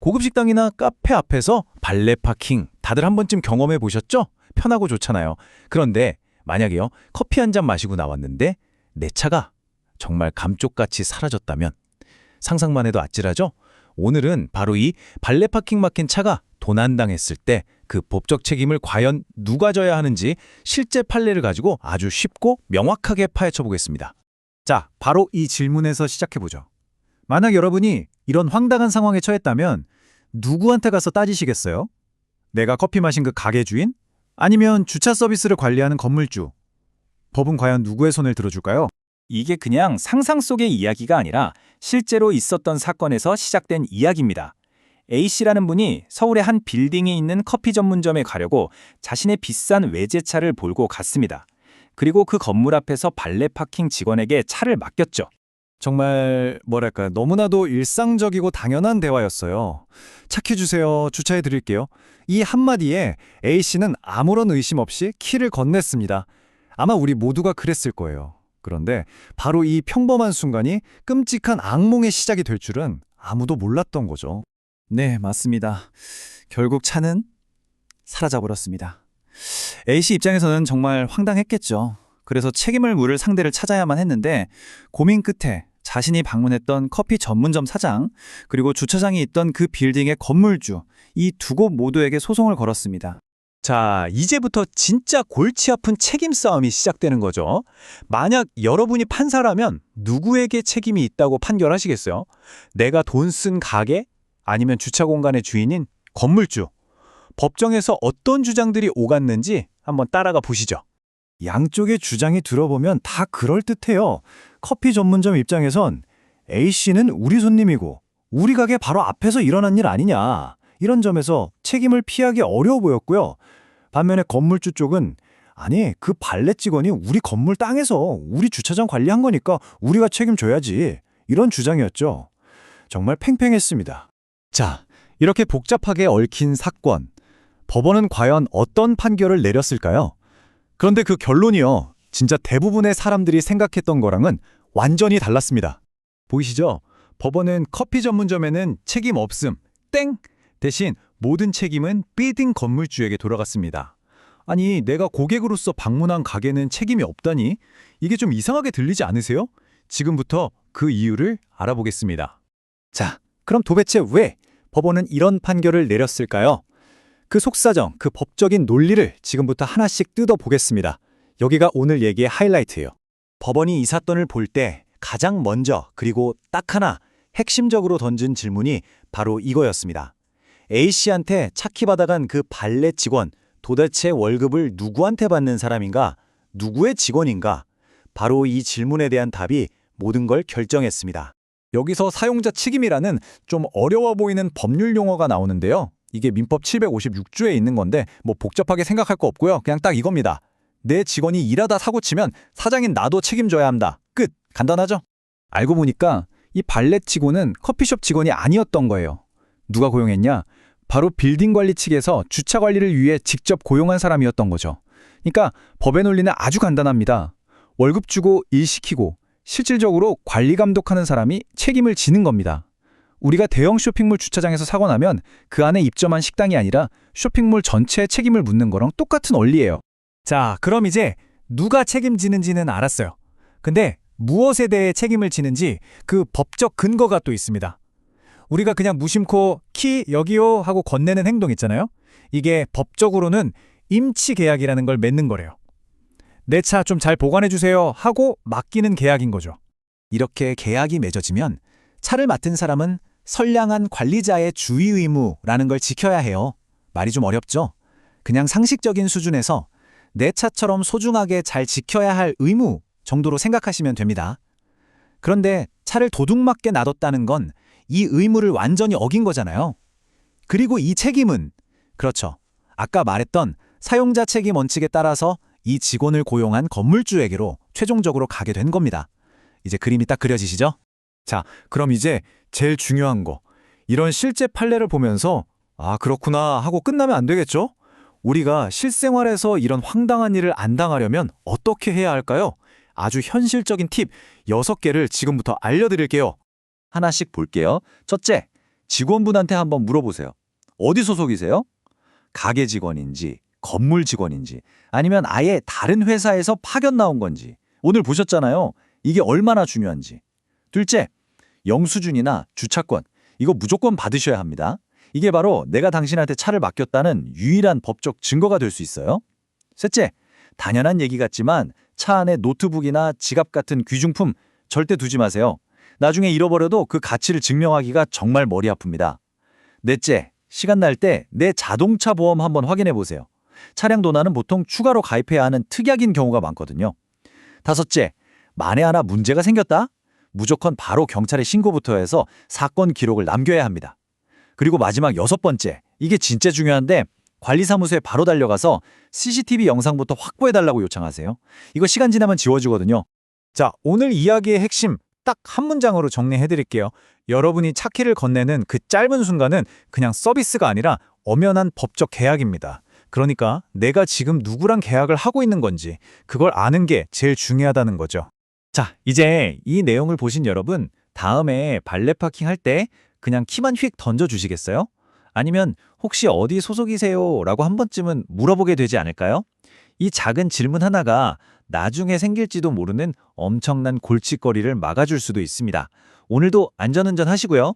고급 식당이나 카페 앞에서 발레 파킹 다들 한 번쯤 경험해 보셨죠? 편하고 좋잖아요. 그런데 만약에요, 커피 한 잔 마시고 나왔는데 내 차가 정말 감쪽같이 사라졌다면 상상만 해도 아찔하죠? 오늘은 바로 이 발레 파킹 막힌 차가 도난당했을 때 그 법적 책임을 과연 누가 져야 하는지 실제 판례를 가지고 아주 쉽고 명확하게 파헤쳐 보겠습니다. 자, 바로 이 질문에서 시작해보죠. 만약 여러분이 이런 황당한 상황에 처했다면 누구한테 가서 따지시겠어요? 내가 커피 마신 그 가게 주인? 아니면 주차 서비스를 관리하는 건물주? 법은 과연 누구의 손을 들어줄까요? 이게 그냥 상상 속의 이야기가 아니라 실제로 있었던 사건에서 시작된 이야기입니다. A씨라는 분이 서울의 한 빌딩에 있는 커피 전문점에 가려고 자신의 비싼 외제차를 몰고 갔습니다. 그리고 그 건물 앞에서 발레 파킹 직원에게 차를 맡겼죠. 정말 뭐랄까 너무나도 일상적이고 당연한 대화였어요. 차키 주세요. 주차해 드릴게요. 이 한마디에 A씨는 아무런 의심 없이 키를 건넸습니다. 아마 우리 모두가 그랬을 거예요. 그런데 바로 이 평범한 순간이 끔찍한 악몽의 시작이 될 줄은 아무도 몰랐던 거죠. 네, 맞습니다. 결국 차는 사라져버렸습니다. A씨 입장에서는 정말 황당했겠죠. 그래서 책임을 물을 상대를 찾아야만 했는데 고민 끝에 자신이 방문했던 커피 전문점 사장, 그리고 주차장이 있던 그 빌딩의 건물주, 이 두 곳 모두에게 소송을 걸었습니다. 자, 이제부터 진짜 골치 아픈 책임 싸움이 시작되는 거죠. 만약 여러분이 판사라면 누구에게 책임이 있다고 판결하시겠어요? 내가 돈 쓴 가게? 아니면 주차 공간의 주인인 건물주? 법정에서 어떤 주장들이 오갔는지 한번 따라가 보시죠. 양쪽의 주장이 들어보면 다 그럴듯해요. 커피 전문점 입장에선 A씨는 우리 손님이고 우리 가게 바로 앞에서 일어난 일 아니냐, 이런 점에서 책임을 피하기 어려워 보였고요. 반면에 건물주 쪽은 아니, 그 발레 직원이 우리 건물 땅에서 우리 주차장 관리한 거니까 우리가 책임져야지, 이런 주장이었죠. 정말 팽팽했습니다. 자, 이렇게 복잡하게 얽힌 사건, 법원은 과연 어떤 판결을 내렸을까요? 그런데 그 결론이요, 진짜 대부분의 사람들이 생각했던 거랑은 완전히 달랐습니다. 보이시죠? 법원은 커피 전문점에는 책임 없음, 땡! 대신 모든 책임은 빌딩 건물주에게 돌아갔습니다. 아니, 내가 고객으로서 방문한 가게는 책임이 없다니? 이게 좀 이상하게 들리지 않으세요? 지금부터 그 이유를 알아보겠습니다. 자, 그럼 도대체 왜 법원은 이런 판결을 내렸을까요? 그 속사정, 그 법적인 논리를 지금부터 하나씩 뜯어보겠습니다. 여기가 오늘 얘기의 하이라이트예요. 법원이 이 사건을 볼 때 가장 먼저, 그리고 딱 하나 핵심적으로 던진 질문이 바로 이거였습니다. A씨한테 차키 받아간 그 발레 직원, 도대체 월급을 누구한테 받는 사람인가? 누구의 직원인가? 바로 이 질문에 대한 답이 모든 걸 결정했습니다. 여기서 사용자 책임이라는 좀 어려워 보이는 법률 용어가 나오는데요. 이게 민법 756조에 있는 건데 뭐 복잡하게 생각할 거 없고요. 그냥 딱 이겁니다. 내 직원이 일하다 사고 치면 사장인 나도 책임져야 한다. 끝. 간단하죠? 알고 보니까 이 발레 직원은 커피숍 직원이 아니었던 거예요. 누가 고용했냐? 바로 빌딩 관리 측에서 주차 관리를 위해 직접 고용한 사람이었던 거죠. 그러니까 법의 논리는 아주 간단합니다. 월급 주고 일 시키고 실질적으로 관리 감독하는 사람이 책임을 지는 겁니다. 우리가 대형 쇼핑몰 주차장에서 사고 나면 그 안에 입점한 식당이 아니라 쇼핑몰 전체에 책임을 묻는 거랑 똑같은 원리예요. 자, 그럼 이제 누가 책임지는지는 알았어요. 근데 무엇에 대해 책임을 지는지 그 법적 근거가 또 있습니다. 우리가 그냥 무심코 키 여기요 하고 건네는 행동 있잖아요. 이게 법적으로는 임치 계약이라는 걸 맺는 거래요. 내 차 좀 잘 보관해 주세요 하고 맡기는 계약인 거죠. 이렇게 계약이 맺어지면 차를 맡은 사람은 선량한 관리자의 주의 의무라는 걸 지켜야 해요. 말이 좀 어렵죠? 그냥 상식적인 수준에서 내 차처럼 소중하게 잘 지켜야 할 의무 정도로 생각하시면 됩니다. 그런데 차를 도둑맞게 놔뒀다는 건 이 의무를 완전히 어긴 거잖아요. 그리고 이 책임은, 그렇죠, 아까 말했던 사용자 책임 원칙에 따라서 이 직원을 고용한 건물주에게로 최종적으로 가게 된 겁니다. 이제 그림이 딱 그려지시죠? 자, 그럼 이제 제일 중요한 거, 이런 실제 판례를 보면서 아, 그렇구나 하고 끝나면 안 되겠죠? 우리가 실생활에서 이런 황당한 일을 안 당하려면 어떻게 해야 할까요? 아주 현실적인 팁 6개를 지금부터 알려드릴게요. 하나씩 볼게요. 첫째, 직원분한테 한번 물어보세요. 어디 소속이세요? 가게 직원인지, 건물 직원인지, 아니면 아예 다른 회사에서 파견 나온 건지. 오늘 보셨잖아요. 이게 얼마나 중요한지. 둘째, 영수증이나 주차권. 이거 무조건 받으셔야 합니다. 이게 바로 내가 당신한테 차를 맡겼다는 유일한 법적 증거가 될 수 있어요. 셋째, 당연한 얘기 같지만 차 안에 노트북이나 지갑 같은 귀중품 절대 두지 마세요. 나중에 잃어버려도 그 가치를 증명하기가 정말 머리 아픕니다. 넷째, 시간 날 때 내 자동차 보험 한번 확인해 보세요. 차량 도난은 보통 추가로 가입해야 하는 특약인 경우가 많거든요. 다섯째, 만에 하나 문제가 생겼다? 무조건 바로 경찰에 신고부터 해서 사건 기록을 남겨야 합니다. 그리고 마지막 여섯 번째, 이게 진짜 중요한데 관리사무소에 바로 달려가서 CCTV 영상부터 확보해달라고 요청하세요. 이거 시간 지나면 지워지거든요. 자, 오늘 이야기의 핵심 딱 한 문장으로 정리해드릴게요. 여러분이 차 키를 건네는 그 짧은 순간은 그냥 서비스가 아니라 엄연한 법적 계약입니다. 그러니까 내가 지금 누구랑 계약을 하고 있는 건지 그걸 아는 게 제일 중요하다는 거죠. 자, 이제 이 내용을 보신 여러분, 다음에 발레 파킹 할 때 그냥 키만 휙 던져주시겠어요? 아니면 혹시 어디 소속이세요? 라고 한 번쯤은 물어보게 되지 않을까요? 이 작은 질문 하나가 나중에 생길지도 모르는 엄청난 골칫거리를 막아줄 수도 있습니다. 오늘도 안전운전 하시고요.